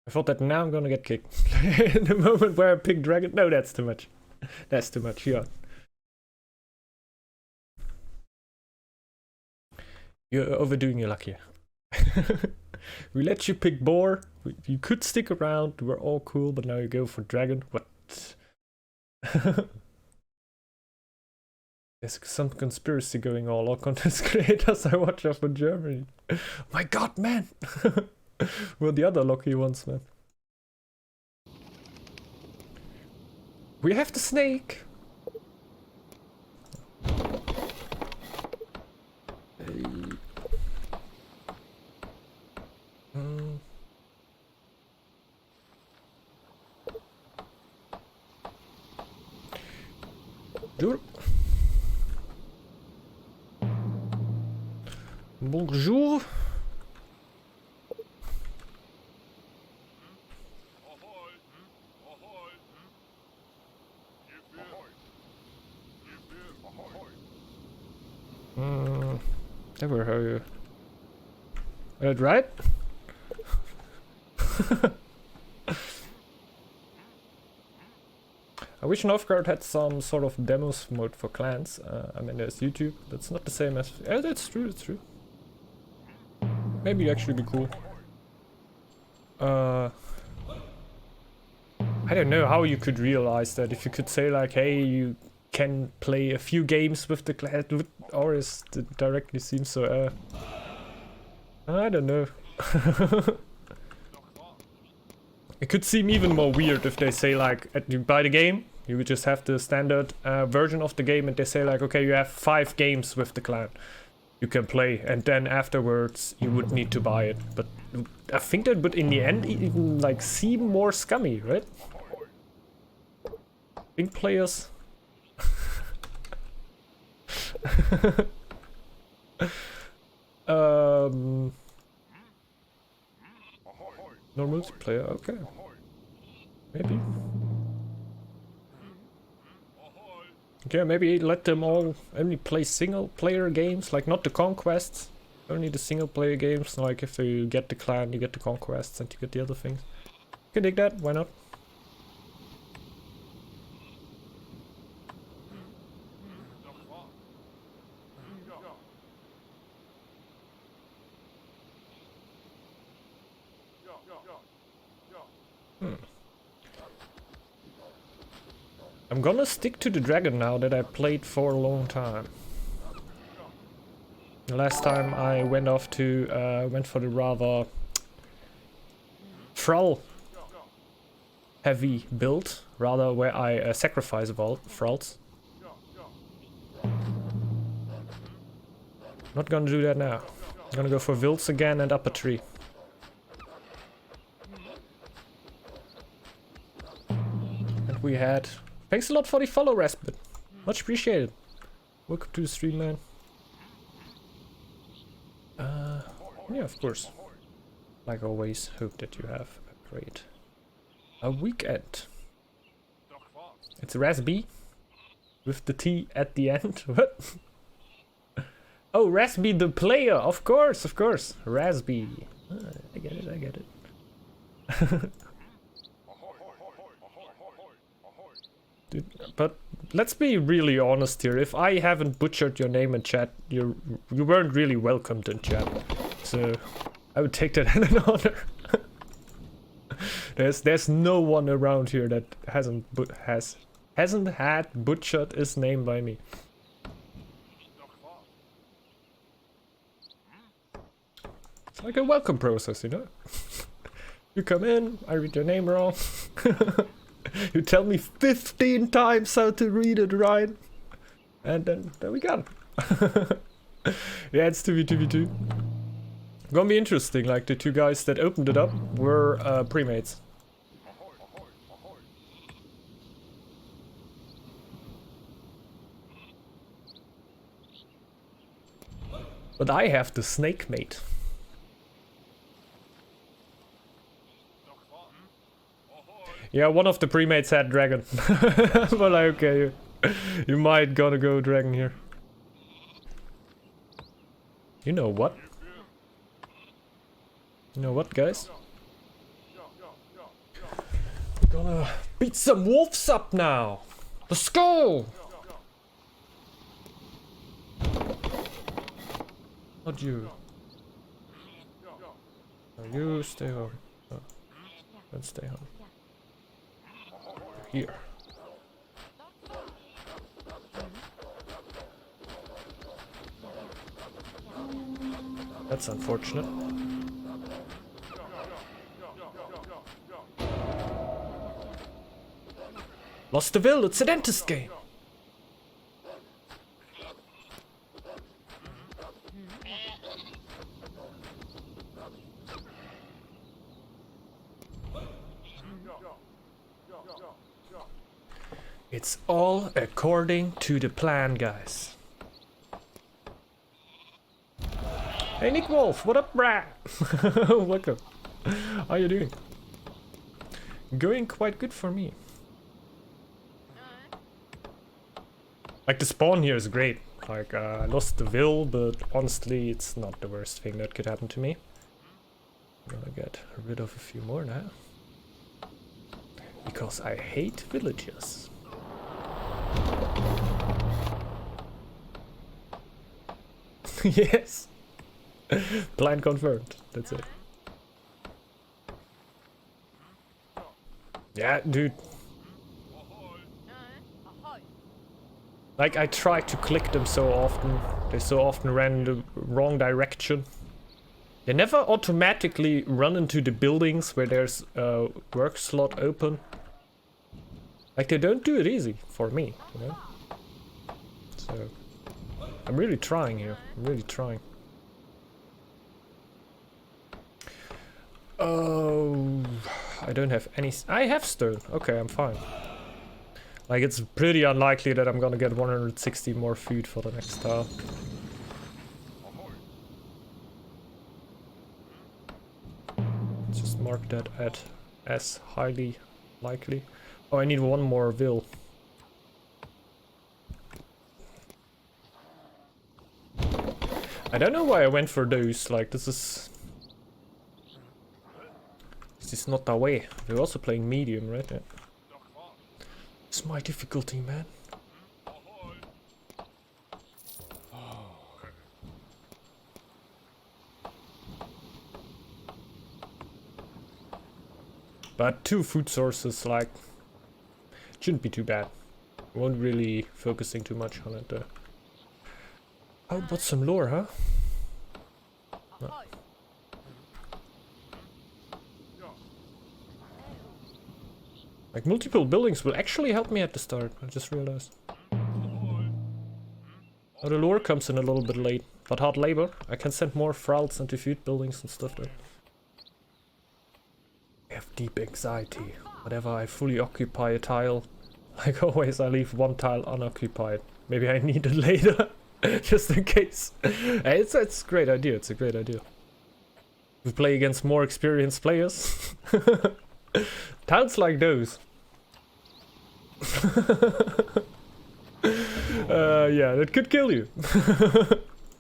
I thought that now I'm gonna get kicked. In the moment where I pick dragon. No, that's too much. That's too much, yeah. You're overdoing your luck here. We let you pick boar. You could stick around. We're all cool, but now you go for dragon. What? There's some conspiracy going on. All content creators I watch are from Germany. My god, man! We're the other lucky ones, man. We have the snake! Hey. Bonjour. Bonjour. Never heard you. Got it right? I wish Northgard had some sort of demos mode for clans. I mean, there's YouTube. That's not the same as... Yeah, that's true, that's true. Maybe it'd actually be cool. I don't know how you could realize that. If you could say like, hey, you can play a few games with the clan, or is it directly seems so, I don't know. It could seem even more weird if they say like, you buy the game, you would just have the standard version of the game, and they say like, okay, you have 5 games with the clan you can play, and then afterwards you would need to buy it. But I think that would in the end even like seem more scummy, right? Think players. No multiplayer, okay. Maybe. Okay, maybe let them all only play single player games, like not the conquests. Only the single player games, like if you get the clan, you get the conquests and you get the other things. You can dig that, why not? I'm gonna stick to the dragon now that I played for a long time. The last time I went off to went for the rather thrall heavy build, rather where I sacrifice thralls. Not gonna do that now. I'm gonna go for wilds again and up a tree. And we had... Thanks a lot for the follow, Raspid. Much appreciated. Welcome to the stream, man. Yeah, of course. Like always, hope that you have a great weekend. It's Rasby with the T at the end. What? Oh, Rasby the player, of course, of course. Rasby. I get it, I get it. Dude, but let's be really honest here. If I haven't butchered your name in chat, you weren't really welcomed in chat. So I would take that as an honor. There's no one around here that hasn't had butchered his name by me. It's like a welcome process, you know? You come in, I read your name wrong. You tell me 15 times how to read it right. And then we got it. Yeah, it's 2v2v2. Gonna be interesting, like the 2 guys that opened it up were premates. But I have the snake mate. Yeah, one of the premates had dragon. But like, okay, you might gonna go dragon here. You know what? You know what, guys? Gonna beat some wolves up now. Let's go. Not you. No, you stay home. No, don't stay home. Here. That's unfortunate. Lost the will, it's a dentist game. It's all according to the plan, guys. Hey Nick Wolf, what up, brah? Welcome. How you doing? Going quite good for me. Like the spawn here is great. Like I lost the will, but honestly it's not the worst thing that could happen to me. I'm gonna get rid of a few more now. Because I hate villagers. Yes. Plan confirmed. That's it. Yeah, dude. Like, I try to click them so often. They so often ran in the wrong direction. They never automatically run into the buildings where there's a work slot open. Like, they don't do it easy for me, you know? So, I'm really trying here. I'm really trying. Oh, I don't have any. I have stone. Okay, I'm fine. Like, it's pretty unlikely that I'm gonna get 160 more food for the next tile. Just mark that as highly likely. Oh, I need one more will. I don't know why I went for those. Like, this is not the way. We're also playing medium, right? Yeah. It's my difficulty, man. But 2 food sources, like, shouldn't be too bad. Won't really focusing too much on it though. How about some lore, huh? No. Like, multiple buildings will actually help me at the start, I just realized. Oh, the lure comes in a little bit late, but hard labor. I can send more thralls into food buildings and stuff though. I have deep anxiety. Whenever I fully occupy a tile, like always I leave one tile unoccupied. Maybe I need it later, just in case. It's a great idea, it's a great idea. We play against more experienced players. Tiles like those. Yeah, that could kill you.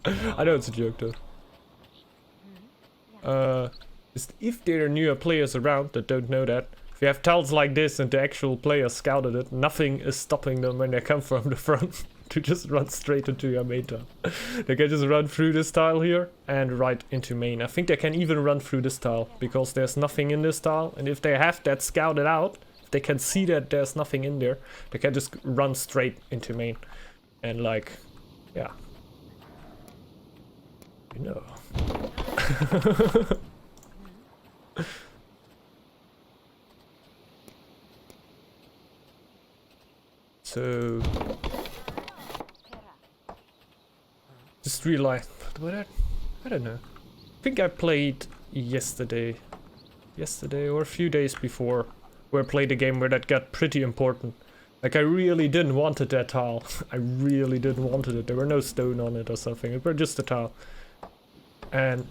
I know it's a joke though. Just if there are newer players around that don't know that, if you have tiles like this and the actual player scouted it, nothing is stopping them when they come from the front to just run straight into your main tile. They can just run through this tile here and right into main. I think they can even run through this tile because there's nothing in this tile, and if they have that scouted out, if they can see that there's nothing in there, they can just run straight into main. And like, yeah. You know. So just realized, I don't know. I think I played yesterday or a few days before, where I played a game where that got pretty important. Like, I really didn't want it, that tile. I really didn't want it. There were no stone on it or something. It was just a tile. And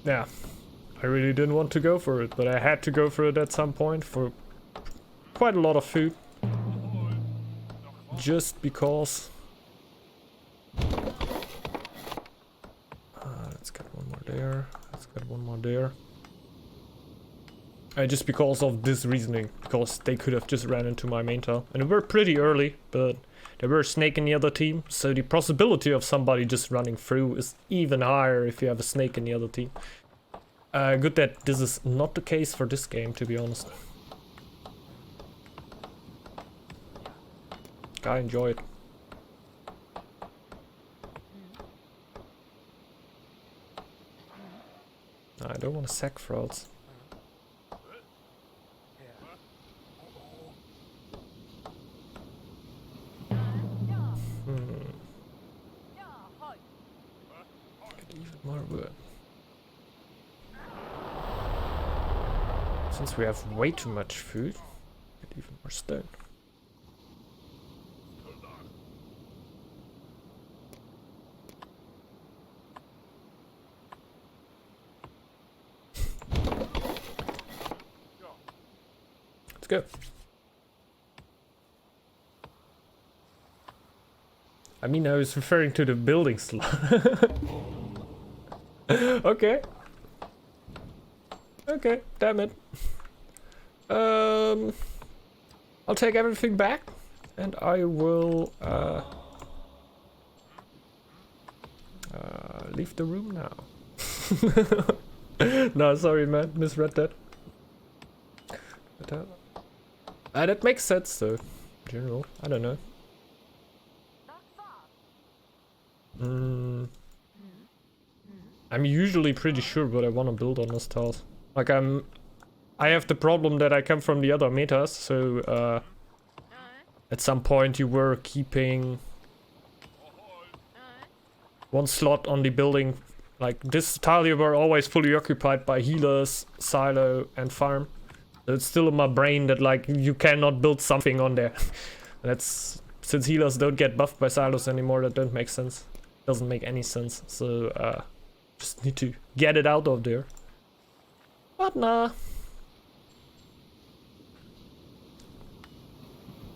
yeah, I really didn't want to go for it, but I had to go for it at some point for quite a lot of food. Just because. Let's get one more there. Let's get one more there. Just because of this reasoning, because they could have just ran into my main tile. And we were pretty early, but there were a snake in the other team, so the possibility of somebody just running through is even higher if you have a snake in the other team. Good that this is not the case for this game, to be honest. I enjoy it. I don't want to sack frauds. Get even more wood. Since we have way too much food, get even more stone. Let's go. I mean, I was referring to the building slot. Okay. Okay, damn it. I'll take everything back, and I will leave the room now. No, sorry, man, misread that. But, that makes sense, though. In general, I don't know. I'm usually pretty sure what I want to build on this tiles. Like I have the problem that I come from the other metas, so at some point you were keeping one slot on the building. Like this tile you were always fully occupied by healers, silo and farm. So it's still in my brain that like you cannot build something on there. That's since healers don't get buffed by silos anymore, that don't make sense. Doesn't make any sense. So just need to get it out of there. But nah.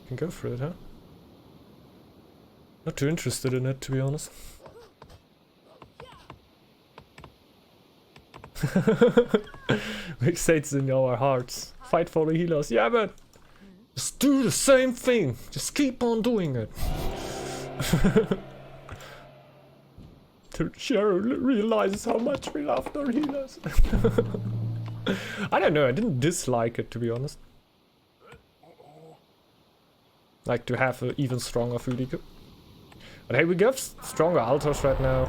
Can go for it, huh? Not too interested in it, to be honest. We say it's in our hearts. Fight for the healers. Yeah, man. Just do the same thing. Just keep on doing it. Cheryl realizes how much we love our healers. I don't know, I didn't dislike it, to be honest. Like to have an even stronger food eco. But hey, we have stronger altars right now.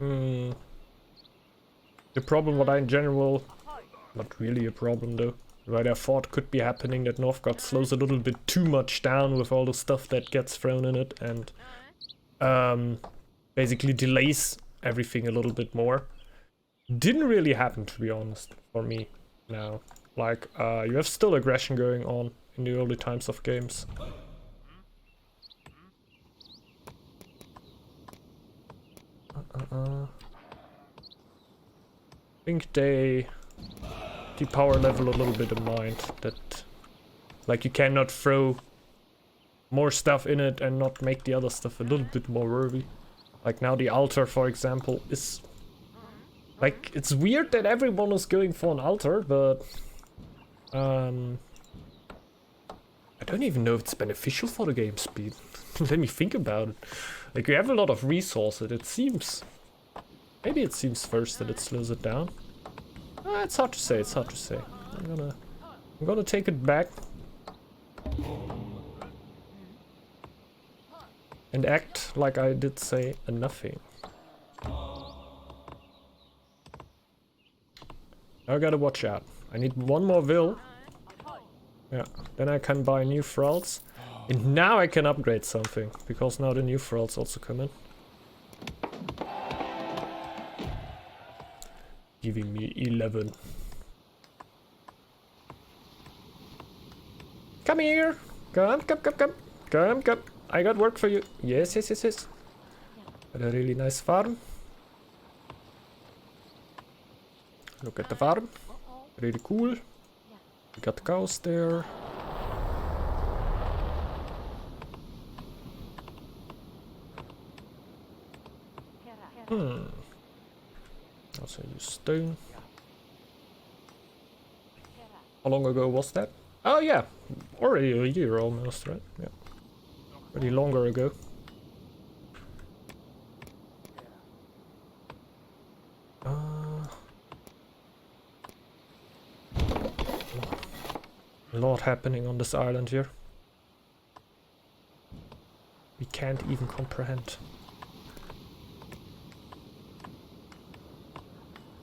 The problem what I in general, not really a problem though, what I thought could be happening that Northgard slows a little bit too much down with all the stuff that gets thrown in it and basically delays everything a little bit more. Didn't really happen, to be honest, for me now. Like, you have still aggression going on in the early times of games. I think they depower level a little bit in mind that like you cannot throw more stuff in it and not make the other stuff a little bit more worthy. Like now the altar, for example, is like, it's weird that everyone is going for an altar, but I don't even know if it's beneficial for the game speed. Let me think about it. Like, we have a lot of resources, it seems. Maybe it seems first that it slows it down. It's hard to say, it's hard to say. I'm gonna take it back. And act like I did say a nothing. I gotta watch out. I need one more will. Yeah, then I can buy new thralls. And now I can upgrade something, because now the new thralls also come in. Giving me 11. Come here! Come. I got work for you. Yes. Got a really nice farm. Look at the farm. Really cool. We got cows there. Also use stone. How long ago was that? Oh yeah, already a year almost, right? Yeah, pretty longer ago. A lot happening on this island here. We can't even comprehend.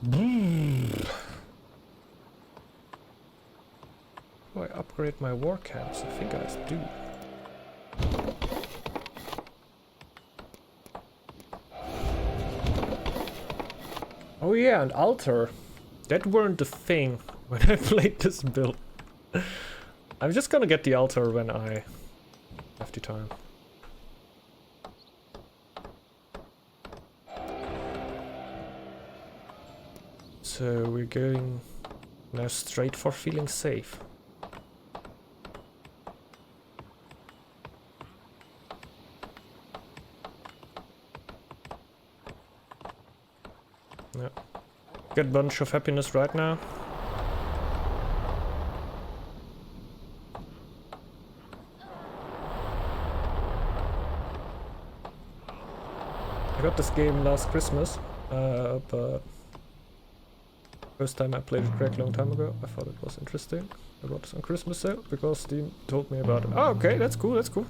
Do I upgrade my war camps? I think I do. Oh yeah, and altar. That weren't the thing when I played this build. I'm just gonna get the altar when I have the time. So we're going now straight for feeling safe. Yeah. Good bunch of happiness right now. I got this game last Christmas, but first time I played it quite a long time ago. I thought it was interesting. I got it on Christmas sale because Steam told me about it. Oh, okay, that's cool, that's cool.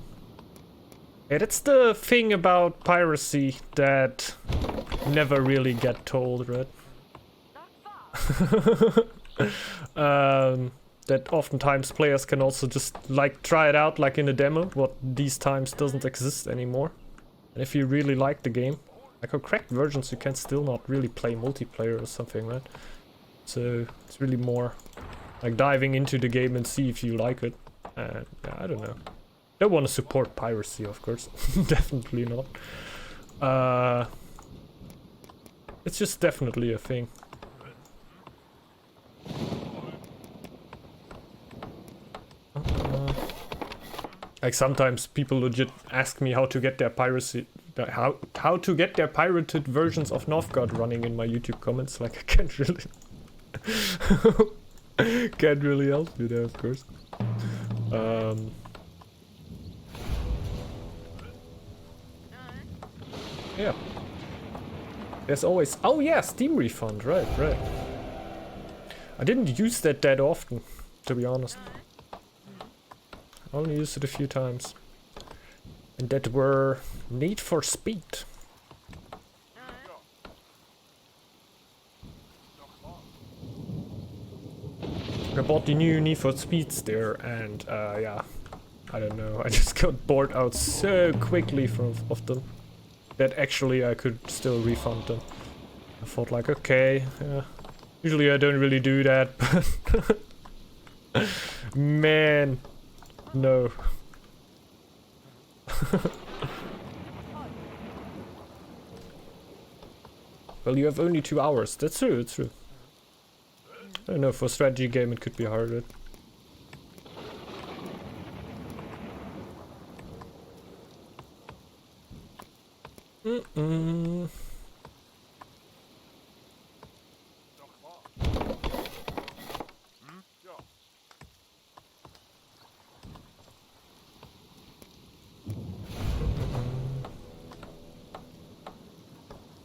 Yeah, that's the thing about piracy that never really get told, right? That oftentimes players can also just like try it out like in a demo, what these times doesn't exist anymore. And if you really like the game, like on cracked versions you can still not really play multiplayer or something, right? So it's really more like diving into the game and see if you like it. And yeah, I don't know. Don't want to support piracy, of course. Definitely not. It's just definitely a thing. Like sometimes people legit ask me how to get their piracy, how to get their pirated versions of Northgard running in my YouTube comments. Like I can't really, can't really help you there, of course. Yeah. There's always, oh yeah, Steam refund, right. I didn't use that often, to be honest. I only used it a few times. And that were Need for Speed. I bought the new Need for Speeds there, and yeah, I don't know, I just got bored out so quickly of them that actually I could still refund them. I thought like, okay, usually I don't really do that, but man, no. Well, you have only 2 hours. That's true, it's true. I don't know, for a strategy game it could be harder.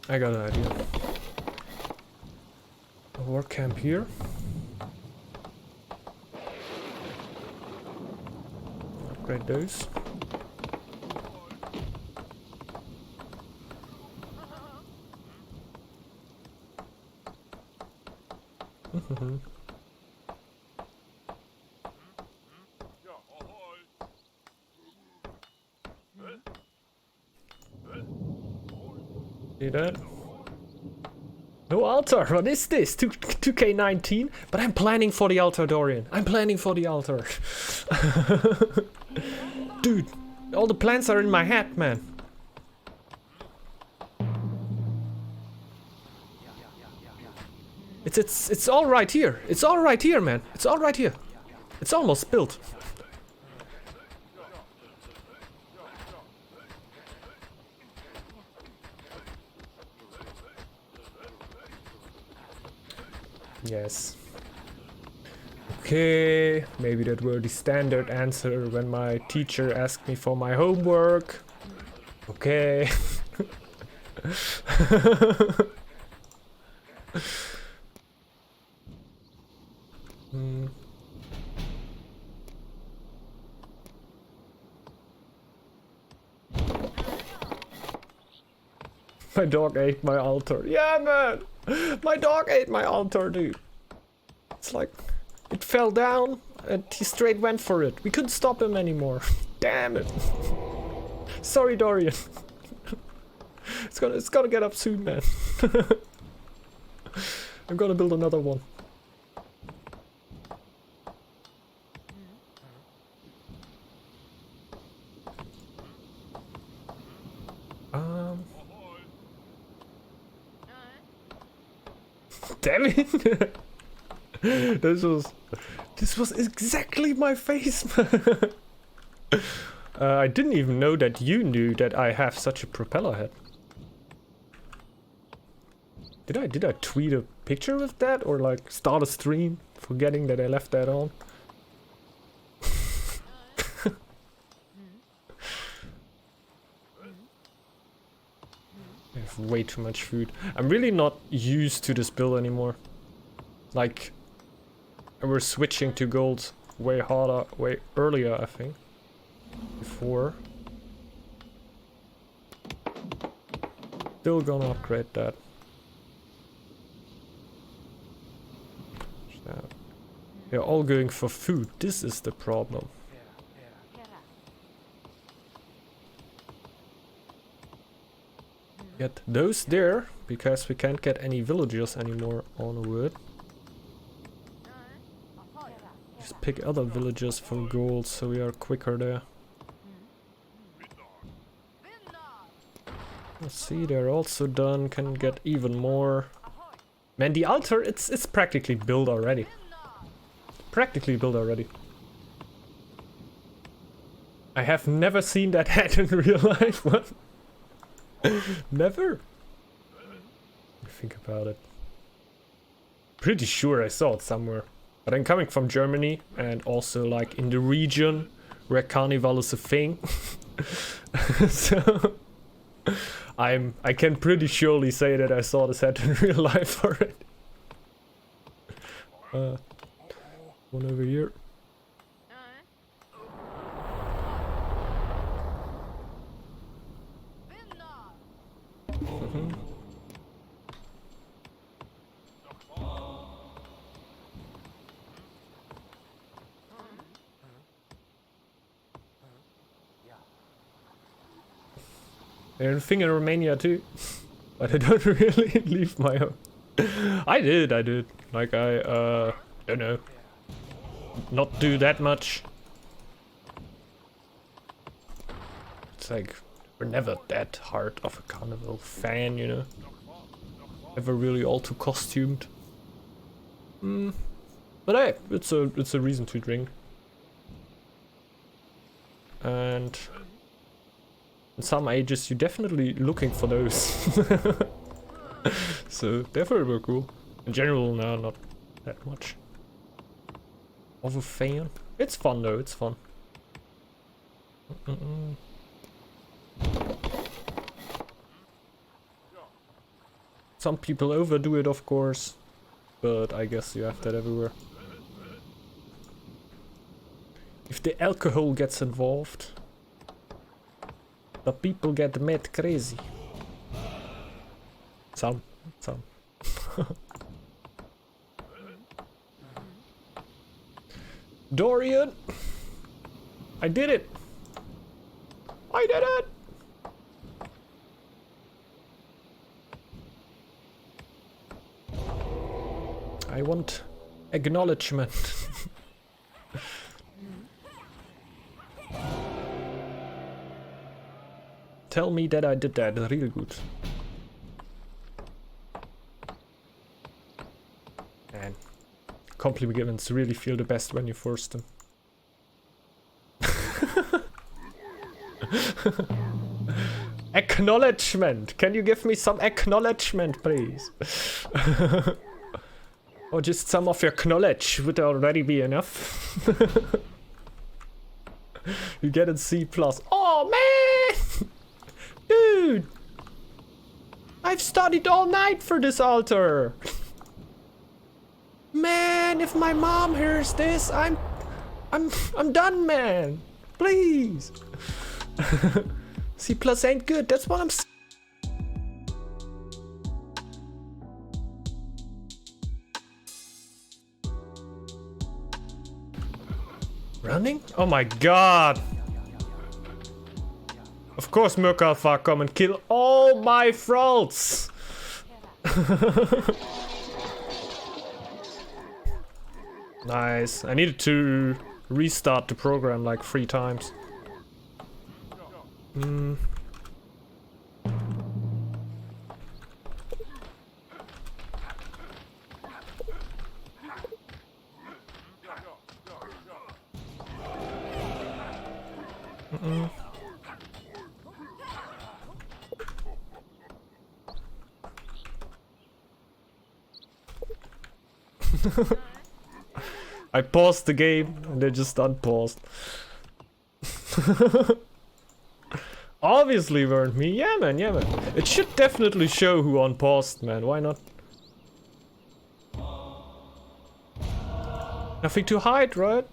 I got an idea. A war camp here. Upgrade those. See that? No altar, what is this? 2K19? But I'm planning for the altar, Dorian. I'm planning for the altar. Dude, all the plans are in my head, man. It's all right here. It's all right here, man. It's all right here. It's almost built. Yes. Okay, maybe that were the standard answer when my teacher asked me for my homework. Okay. My dog ate my altar. Yeah, man! My dog ate my altar, dude. It's like, it fell down and he straight went for it. We couldn't stop him anymore. Damn it. Sorry, Dorian. It's gonna get up soon, man. I'm gonna build another one. Damn it! This was exactly my face, man. I didn't even know that you knew that I have such a propeller head. Did I tweet a picture with that or like start a stream forgetting that I left that on? I have way too much food. I'm really not used to this build anymore. Like, we're switching to gold way harder, way earlier, I think. Before. Still gonna upgrade that. They're all going for food. This is the problem. Get those there, because we can't get any villagers anymore on wood. Just pick other villagers for gold so we are quicker there. Let's see, they're also done, can get even more. Man, the altar, it's practically built already. Practically built already. I have never seen that head in real life. What? Never? Think about it. Pretty sure I saw it somewhere. But I'm coming from Germany and also like in the region where carnival is a thing. So I can pretty surely say that I saw this head in real life already. One over here. There's a thing in Romania too, but I don't really leave my home. I did. Like I don't know, not do that much. It's like we're never that hard of a carnival fan, you know. Never really all too costumed. But hey, it's a reason to drink. And in some ages you're definitely looking for those. So definitely were cool. In general, no, not that much of a fan. It's fun though, it's fun. Some people overdo it, of course, but I guess you have that everywhere. If the alcohol gets involved, the people get mad crazy. Some. Dorian! I did it! I did it! I want acknowledgement. Tell me that I did that really good. And compliments really feel the best when you force them. Acknowledgement! Can you give me some acknowledgement, please? Or just some of your knowledge would already be enough. You get a C+. Oh man! Dude! I've studied all night for this altar! Man, if my mom hears this, I'm done, man! Please! C+ ain't good, that's what I'm saying. Running? Oh my god! Of course Merc Alpha come and kill all my thralls! Nice. I needed to restart the program like 3 times. I paused the game and they just unpaused. Obviously weren't me. Yeah man, yeah man. It should definitely show who unpaused, man. Why not? Nothing to hide, right?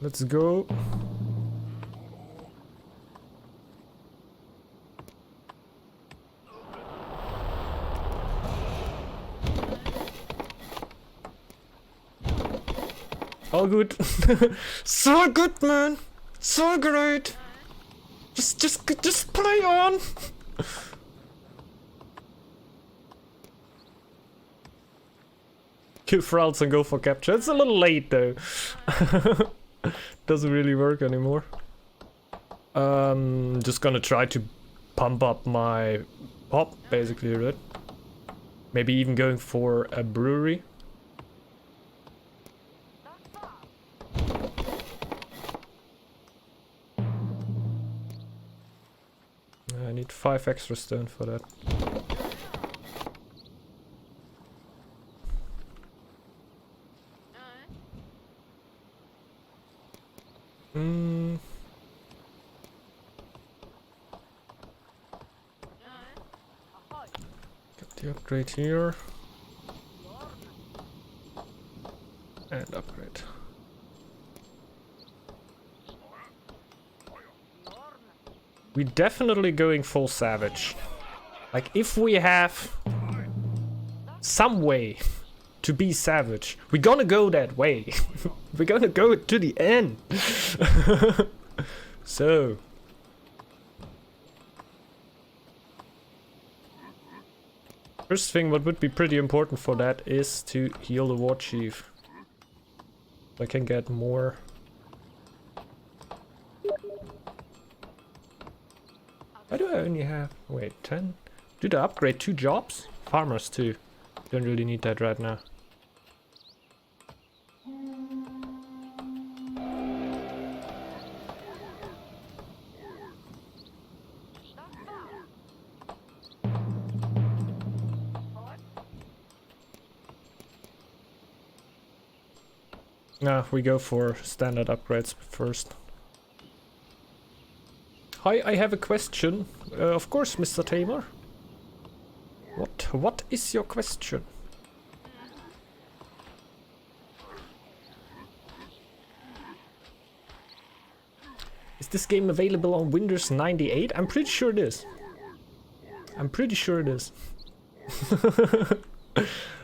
Let's go. All good. So good, man. So great. Just play on. Kill thralls and go for capture. It's a little late though. Doesn't really work anymore. Just gonna try to pump up my pop, basically, right? Maybe even going for a brewery. I need 5 extra stone for that. Get the upgrade here. And upgrade. We're definitely going full savage. Like, if we have some way to be savage, we're gonna go that way. We're gonna go to the end. So. First thing what would be pretty important for that is to heal the war chief. So I can get more. Why do I only have, wait, 10? Did I upgrade 2 jobs? Farmers too. Don't really need that right now. Nah, we go for standard upgrades first. Hi, I have a question. Of course, Mr. Tamer. What is your question? Is this game available on Windows 98? I'm pretty sure it is. I'm pretty sure it is.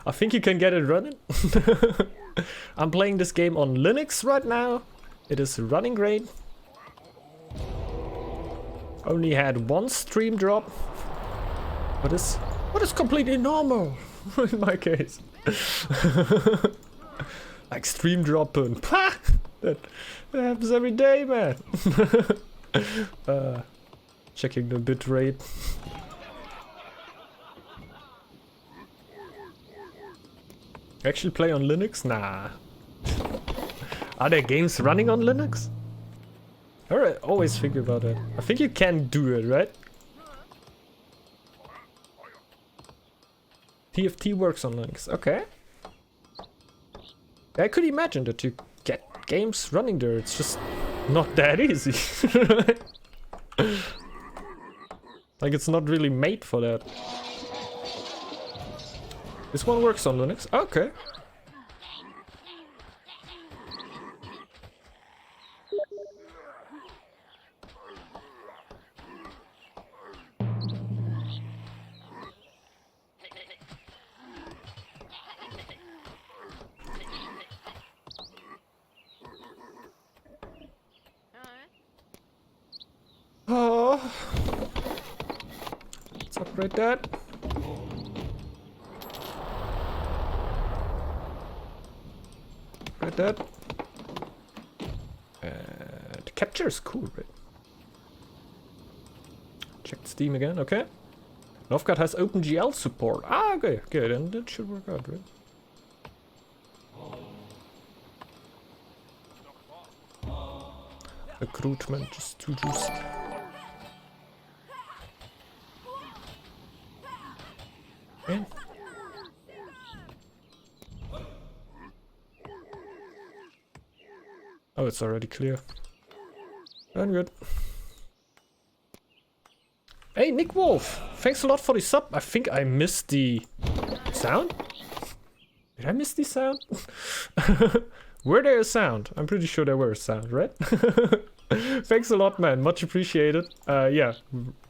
I think you can get it running. I'm playing this game on Linux right now. It is running great. Only had 1 stream drop. What is completely normal in my case. Like stream dropping. That happens every day, man. Checking the bit rate. Actually play on Linux? Nah. Are there games running on Linux? I always think about it. I think you can do it, right? TFT works on Linux. Okay. I could imagine that you get games running there. It's just not that easy. Like, it's not really made for that. This one works on Linux. Okay. Oh. Let's upgrade that. Upgrade that. The capture is cool, right? Check Steam again, okay. Northgard has OpenGL support. Ah, okay, okay, then that should work out, right? Recruitment is too juicy. Okay. Oh, it's already clear. And good. Hey, Nick Wolf! Thanks a lot for the sub. I think I missed the sound? Did I miss the sound? Were there a sound? I'm pretty sure there were a sound, right? Thanks a lot, man. Much appreciated. Yeah,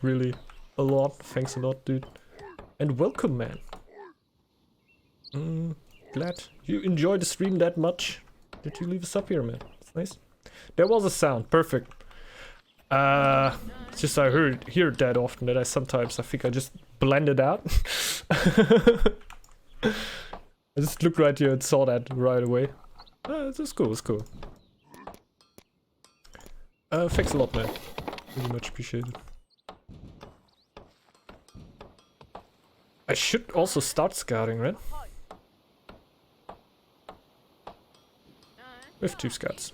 really a lot. Thanks a lot, dude. And welcome, man. Glad you enjoyed the stream that much. Did you leave a sub here, man? It's nice. There was a sound. Perfect. It's just I hear it that often that I think I just blend it out. I just looked right here and saw that right away. It's cool, it's cool. Thanks a lot, man. Really much appreciated. I should also start scouting, right? With 2 scouts.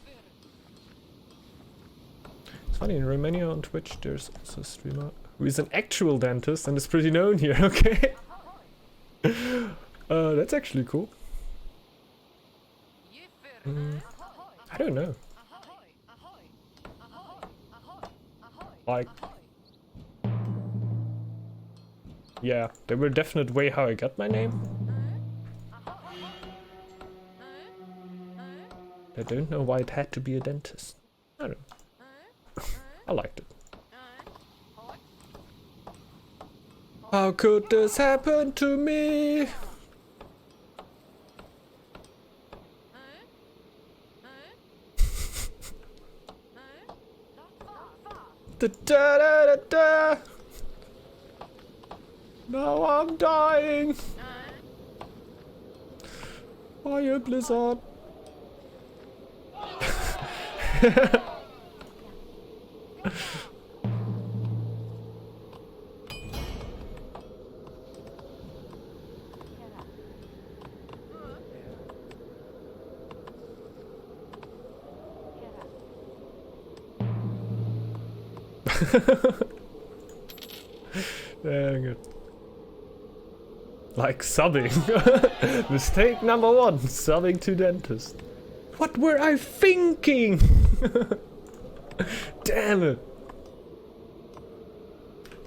It's funny, in Romania on Twitch there's also a streamer who is an actual dentist and is pretty known here, okay? That's actually cool. I don't know. Like... Yeah, there were definite way how I got my name. I don't know why it had to be a dentist. I don't know. I liked it. How could this happen to me? Da da da da da. Now I'm dying. Fire blizzard. Very good. Like subbing. Mistake number 1, subbing to dentist. What were I thinking? Damn it.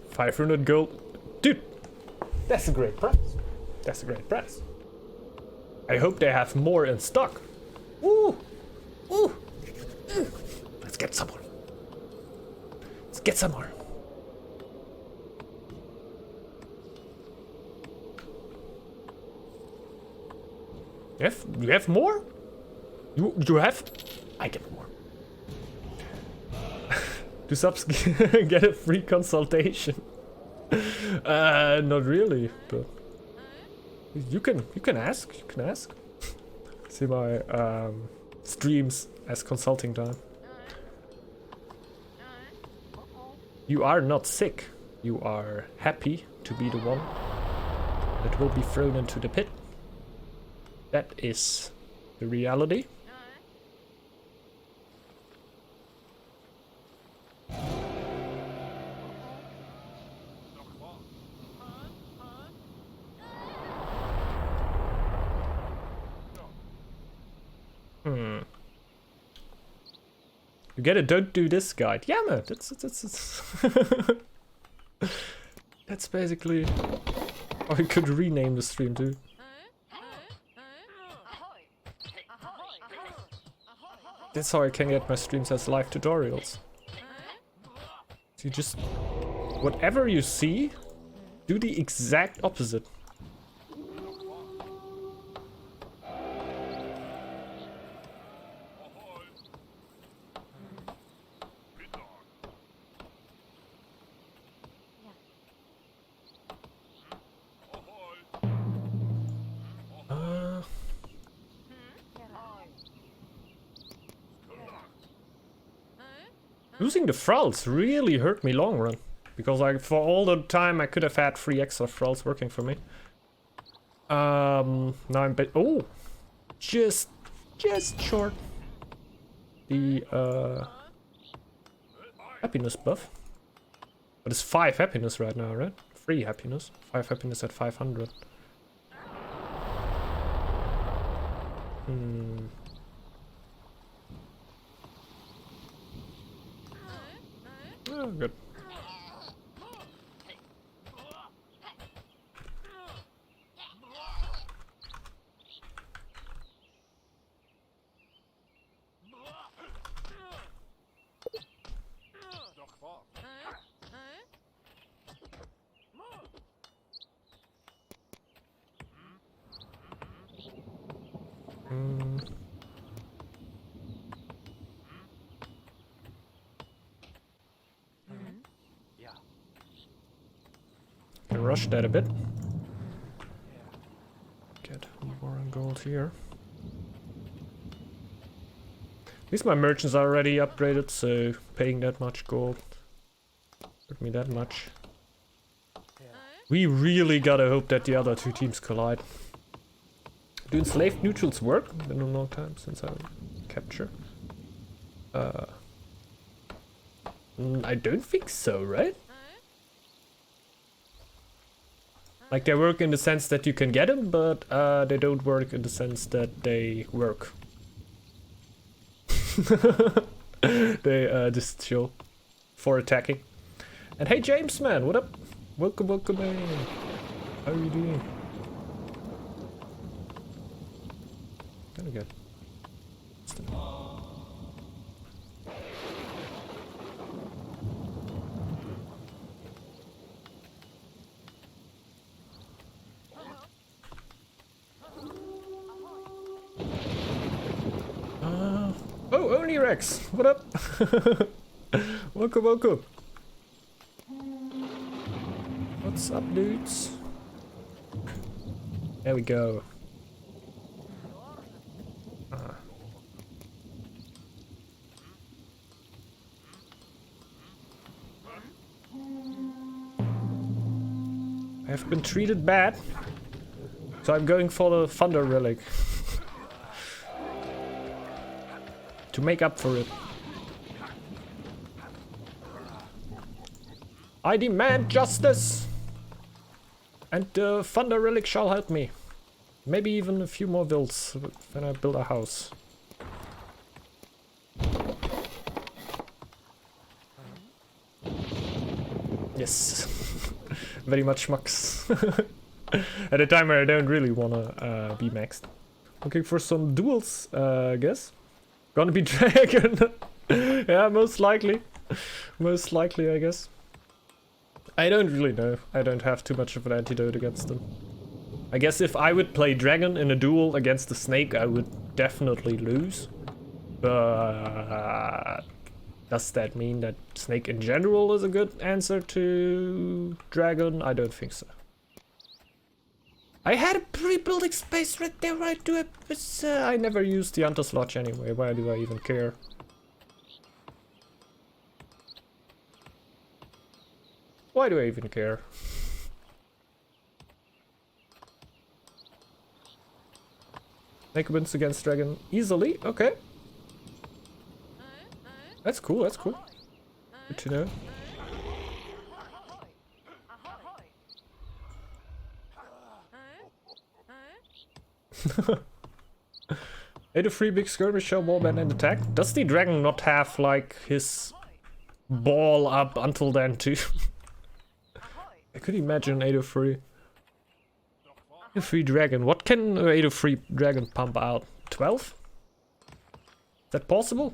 500 gold. Dude, that's a great price. That's a great price. I hope they have more in stock. Ooh. Ooh. Let's get some more. Let's get some more. You have more? You have? I get more. Do subs get a free consultation? Not really, but you can ask. You can ask. See my streams as consulting time. You are not sick. You are happy to be the one that will be thrown into the pit. That is the reality. You get a don't do this guide. Yeah, man, that's that's basically how you could rename the stream too. That's how I can get my streams as live tutorials. So you just, whatever you see, do the exact opposite. Losing the thralls really hurt me long run, because for all the time I could have had 3 extra thralls working for me. Now I'm just short the happiness buff. But it's 5 happiness right now, right? 3 happiness. 5 happiness at 500. Oh, good. Can rush that a bit. Get more on gold here. At least my merchants are already upgraded, so paying that much gold hurt me that much. We really gotta hope that the other 2 teams collide. Do enslaved neutrals work? Been a long time since I capture. I don't think so, right? Like, they work in the sense that you can get them, but they don't work in the sense that they work. They just chill for attacking. And hey James, man, what up? Welcome in. How are you doing? Very good. Oh, only Rex. What up? Welcome. What's up, dudes? There we go. I have been treated bad, so I'm going for the Thunder Relic. To make up for it. I demand justice! And the Thunder Relic shall help me. Maybe even a few more builds when I build a house. Yes. Very much max. At a time where I don't really wanna be maxed. Looking for some duels, I guess. Gonna be dragon. Yeah, most likely. Most likely, I guess. I don't really know. I don't have too much of an antidote against them. I guess if I would play dragon in a duel against the snake, I would definitely lose. But does that mean that snake in general is a good answer to dragon? I don't think so. I had a pre-building space right there, right to it, but I never used the Hunter's Lodge anyway. Why do I even care? Why do I even care? Make wins against dragon easily. Okay. That's cool, that's cool. Good to know. Ate a free big skirmish show warband and attack. Does the dragon not have like his ball up until then too? I could imagine 803. A free dragon. What can 803 dragon pump out? 12? Is that possible?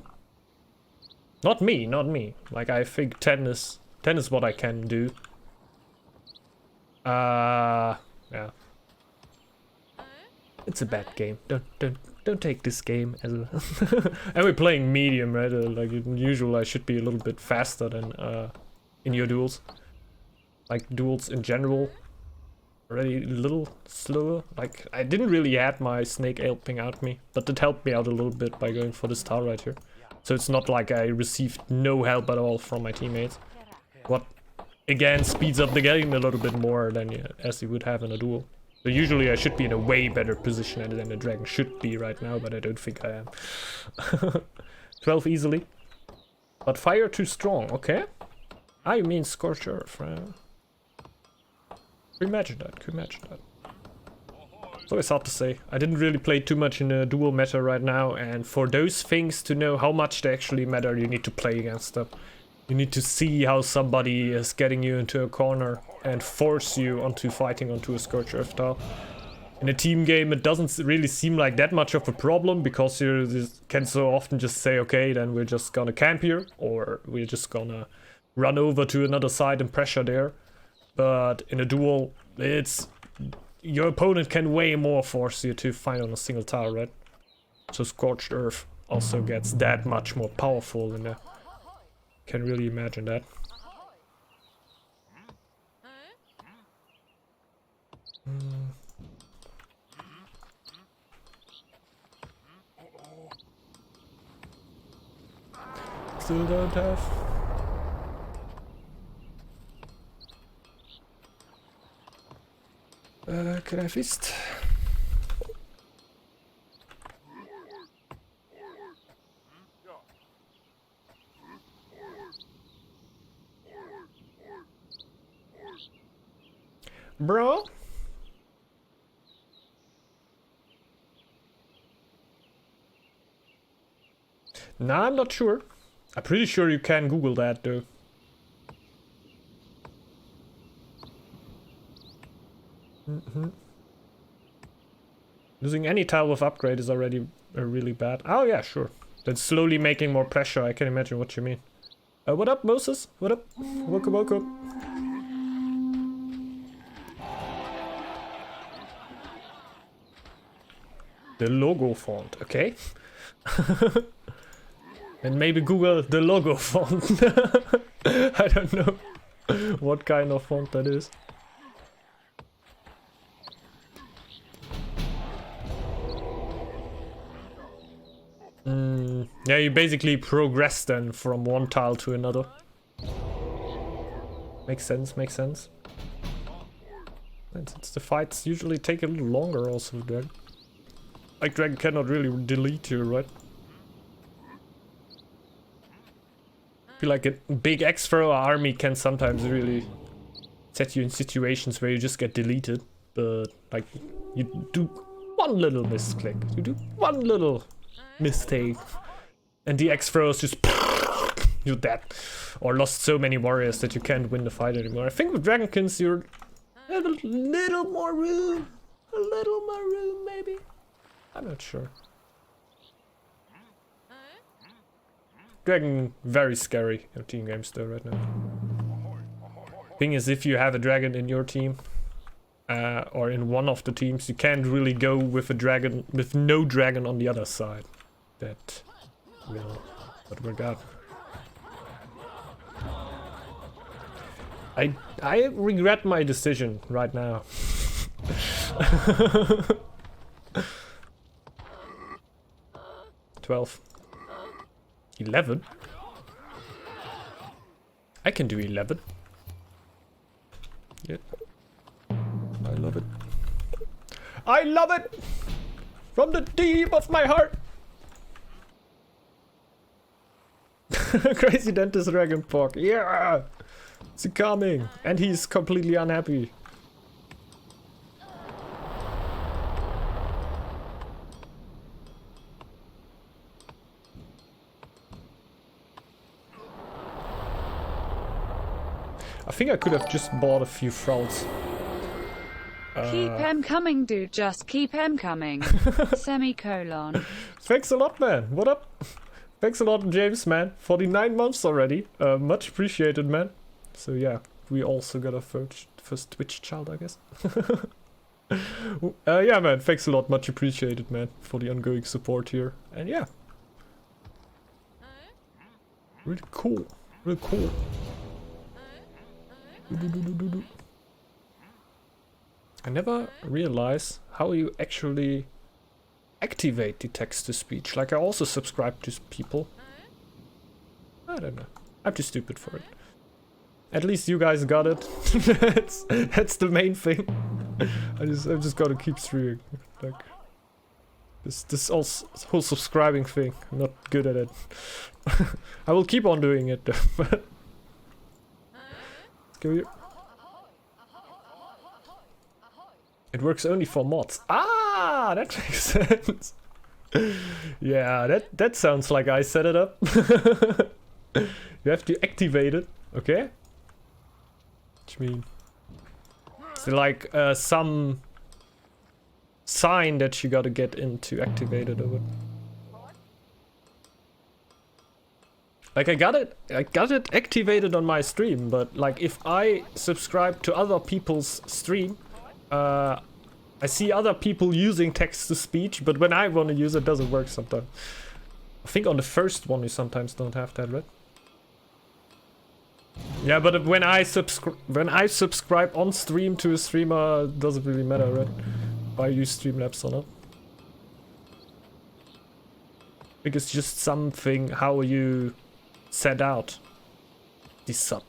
Not me, not me. Like I think 10 is what I can do. Yeah. It's a bad game. Don't take this game as a and we're playing medium, right? Like usual, I should be a little bit faster than in your duels. Like duels in general, already a little slower. Like I didn't really had my snake helping out me, but it helped me out a little bit by going for this tower right here. So it's not like I received no help at all from my teammates. What again speeds up the game a little bit more than as you would have in a duel. So usually I should be in a way better position than the dragon should be right now, but I don't think I am. 12 easily. But fire too strong, okay? I mean scorch earth, right? Could imagine that, could imagine that. It's always hard to say. I didn't really play too much in a duel meta right now, and for those things to know how much they actually matter, you need to play against them. You need to see how somebody is getting you into a corner and force you onto fighting onto a Scorch Earth Tower. In a team game, it doesn't really seem like that much of a problem because you can so often just say, okay, then we're just gonna camp here, or we're just gonna run over to another side and pressure there. But in a duel, it's your opponent can way more force you to fight on a single tower, right? So Scorched Earth also gets that much more powerful in there. Can really imagine that. Still don't have. Can I fist? Bro? Nah, I'm not sure. I'm pretty sure you can Google that though. Losing any tile with upgrade is already really bad. Oh yeah, sure. That's slowly making more pressure. I can imagine what you mean. What up, Moses? What up? Welcome, welcome. The logo font, okay. And maybe Google the logo font. I don't know what kind of font that is. Yeah, you basically progress then from one tile to another. Makes sense, makes sense. And since the fights usually take a little longer also, Dragon. Like Dragon cannot really delete you, right? I feel like a big X-Thrower army can sometimes really set you in situations where you just get deleted. But like, you do one little misclick, you do one little mistake, and the X-Throwers just you're dead. Or lost so many warriors that you can't win the fight anymore. I think with Dragonkins you're a little more room. A little more room, maybe? I'm not sure. Dragon, very scary in team games though right now. Thing is, if you have a dragon in your team, or in one of the teams, you can't really go with a dragon, with no dragon on the other side. That will not work out. I regret my decision right now. 12. 11? I can do 11. Yeah. I love it. I love it! From the deep of my heart! Crazy Dentist Dragon Pork. Yeah! It's coming! And he's completely unhappy. I think I could have just bought a few frauds. Keep em coming, dude. Just keep em coming. Semicolon. Thanks a lot, man. What up? Thanks a lot, James, man. 49 months already. Much appreciated, man. So yeah, we also got a first Twitch child, I guess. Yeah, man. Thanks a lot. Much appreciated, man, for the ongoing support here. And yeah. Really cool. Really cool. I never realize how you actually activate the text-to-speech. Like, I also subscribe to people. I don't know. I'm too stupid for it. At least you guys got it. that's the main thing. I just gotta keep streaming. Like, this whole subscribing thing. I'm not good at it. I will keep on doing it though. Let's go here. It works only for mods. Ah, that makes sense. Yeah, that sounds like I set it up. You have to activate it, okay? Which means it's like some sign that you gotta get in to activate it or what. Like I got it activated on my stream, but like if I subscribe to other people's stream, I see other people using text-to-speech, but when I want to use it, doesn't work sometimes. I think on the first one you sometimes don't have that, right? Yeah, but when I subscribe on stream to a streamer, it doesn't really matter, right? If I use Streamlabs or not. I think it's just something how you set out the sub.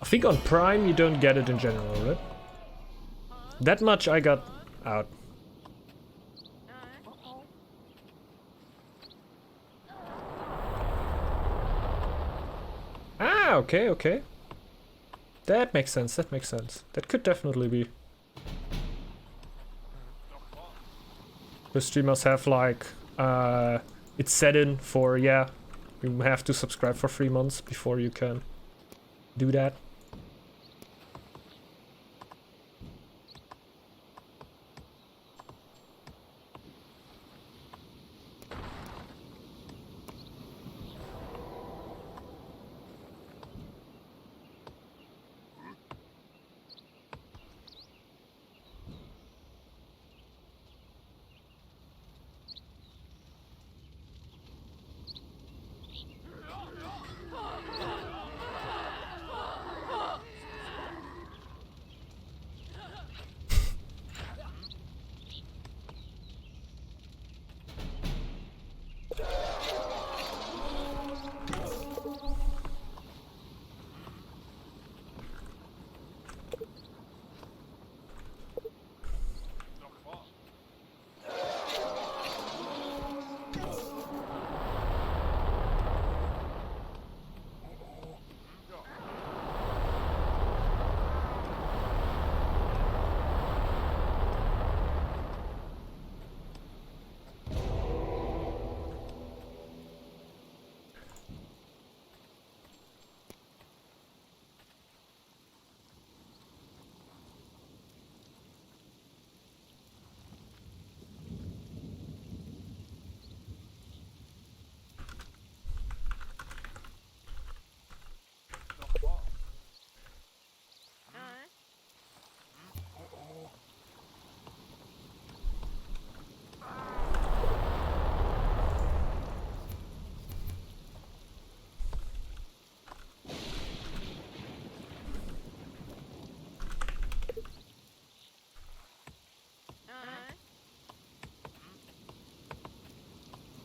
I think on Prime you don't get it in general, right? That much I got out. Ah, okay, okay. That makes sense, that makes sense. That could definitely be. The streamers have like, it's set in for, yeah, you have to subscribe for 3 months before you can do that.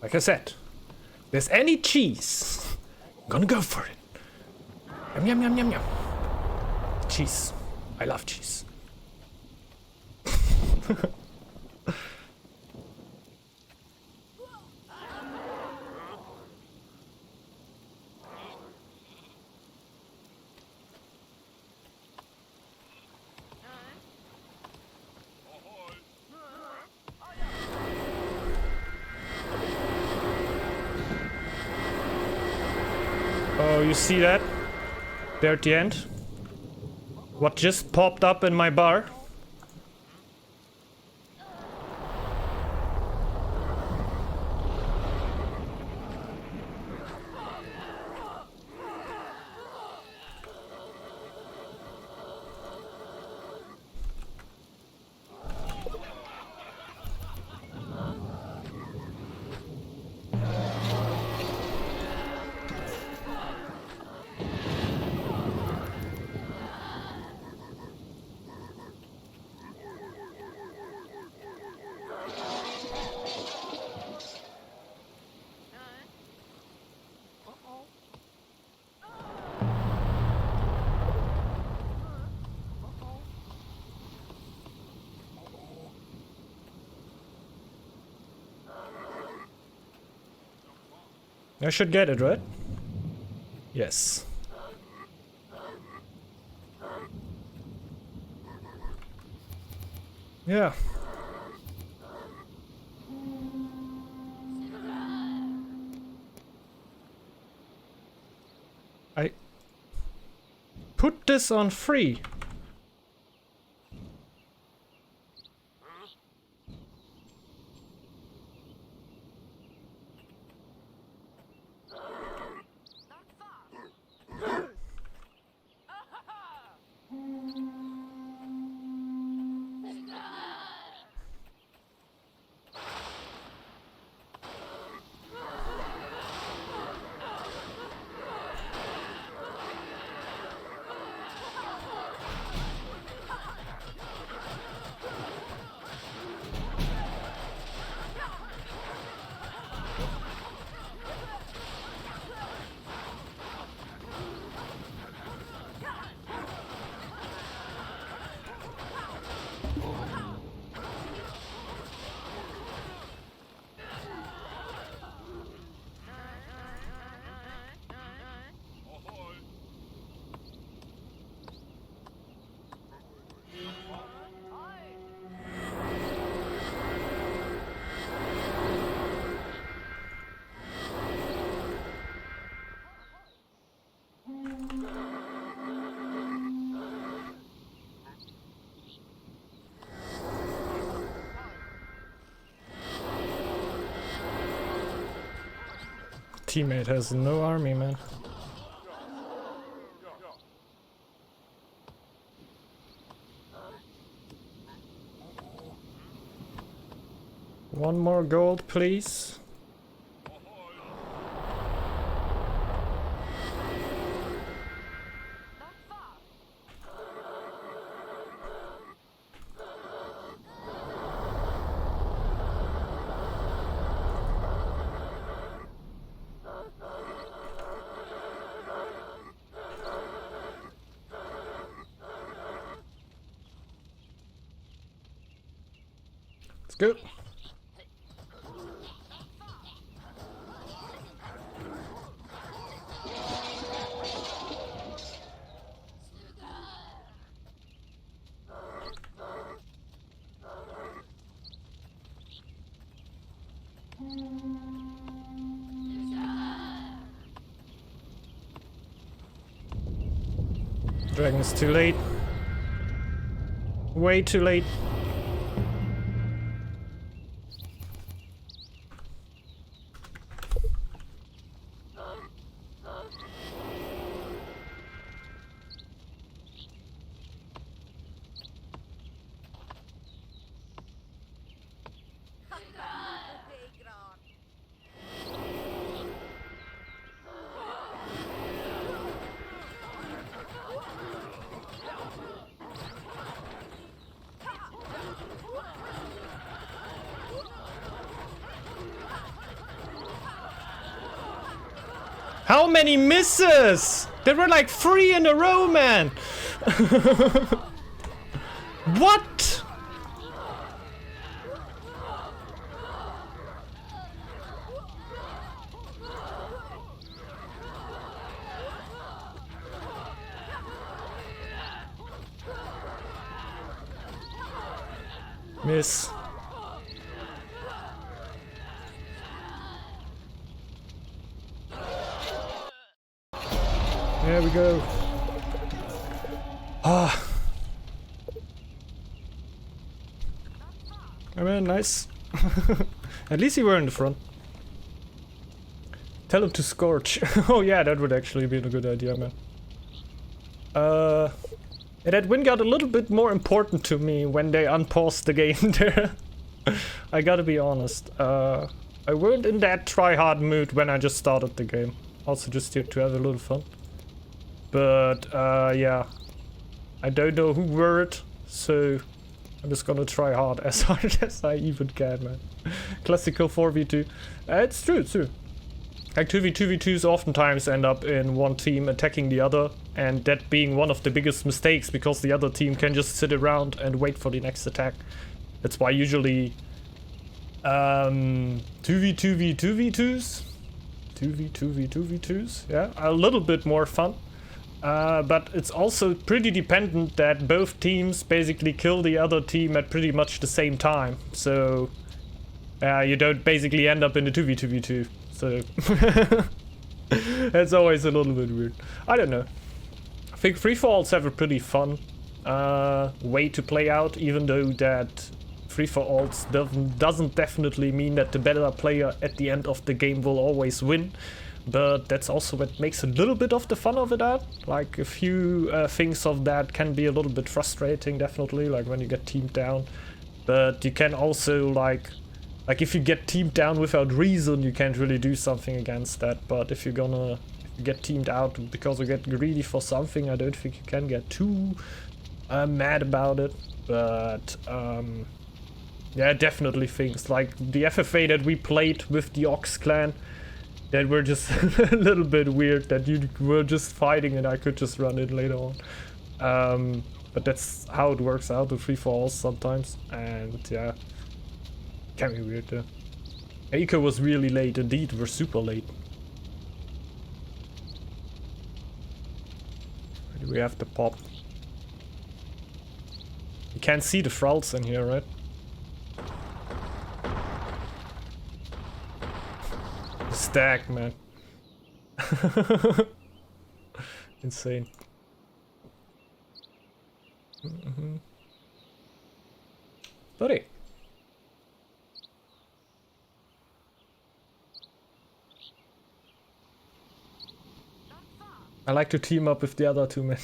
Like I said, if there's any cheese, I'm gonna go for it. Yum yum yum yum yum. cheese. I love cheese. Oh, you see that? There at the end? What just popped up in my bar? I should get it, right? Yes. Yeah. I put this on free. Teammate has no army, man. One more gold, please. Let's go. Dragon's too late. Way too late. How many misses? There were like 3 in a row, man! What? Miss. There we go. Ah. Oh man, nice. At least you were in the front. Tell him to scorch. Oh yeah, that would actually be a good idea, man. That win got a little bit more important to me when they unpaused the game there. I gotta be honest. I weren't in that try-hard mood when I just started the game. Also just to have a little fun. But yeah, I don't know who were it, so I'm just gonna try hard as I even can, man. Classical 4v2. It's true, it's true. Like 2v2v2s oftentimes end up in one team attacking the other, and that being one of the biggest mistakes because the other team can just sit around and wait for the next attack. That's why usually 2v2v2v2s? 2v2v2v2s? Yeah, a little bit more fun. But it's also pretty dependent that both teams basically kill the other team at pretty much the same time. So you don't basically end up in a 2v2v2. So that's always a little bit weird. I don't know. I think free-for-alls have a pretty fun way to play out, even though that free-for-alls doesn't definitely mean that the better player at the end of the game will always win. But that's also what makes a little bit of the fun of it out. Like a few things of that can be a little bit frustrating, definitely, like when you get teamed down. But you can also like if you get teamed down without reason, you can't really do something against that. But if you get teamed out because you get greedy for something, I don't think you can get too mad about it. But yeah, definitely things like the FFA that we played with the Ox clan that were just a little bit weird, that you were just fighting and I could just run in later on. But that's how it works out with free-for-alls sometimes, and yeah, can be weird though. Eco was really late, indeed, we're super late. Where do we have the pop? You can't see the Thralls in here, right? Stack, man. Insane. Buddy. I like to team up with the other two men.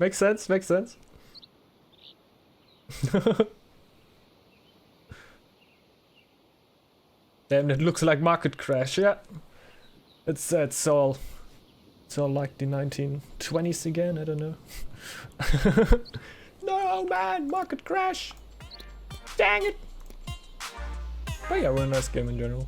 Makes sense, makes sense. Damn, it looks like market crash, yeah. It's all like the 1920s again, I don't know. No man, market crash! Dang it! But yeah, we're a nice game in general.